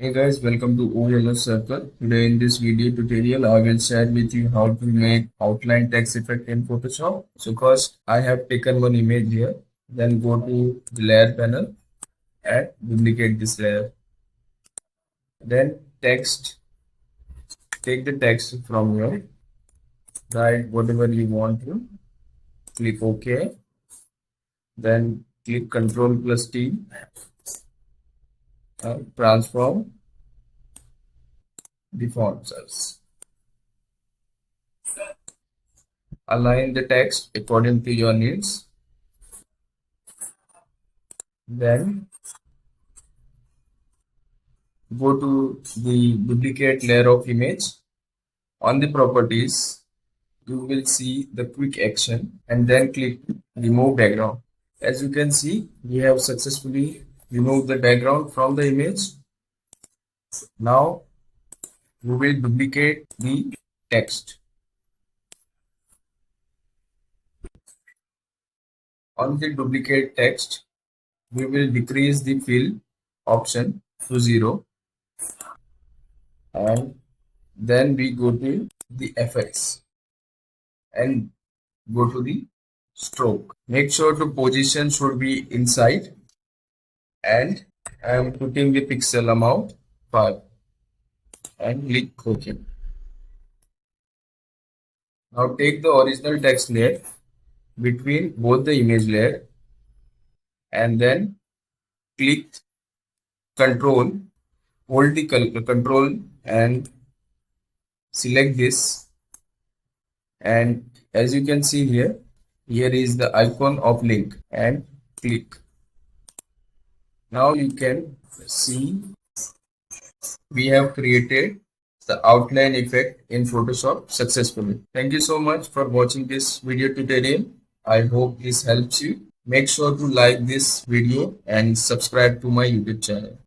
Hey guys, welcome to OhYellowCircle. Today in this video tutorial, I will share with you how to make outline text effect in Photoshop. So first, I have taken one image here. Then go to the layer panel and duplicate this layer. Then take the text from here, write whatever you want to. Click OK. Then click Ctrl plus T. Transform the font size. Align the text according to your needs. Then go to the duplicate layer of image. On the properties, you will see the quick action and then click remove background. As you can see, we have successfully removed the background from the image. Now we will duplicate the text. On the duplicate text, we will decrease the fill option to 0 and then we go to the effects and go to the stroke. Make sure the position should be inside and I am putting the pixel amount 5 and click OK. Now take the original text layer between both the image layer and then click Control, hold the control and select this, and as you can see here is the icon of link and click. Now you can see we have created the outline effect in Photoshop successfully. Thank you so much for watching this video tutorial. I hope this helps you. Make sure to like this video and subscribe to my YouTube channel.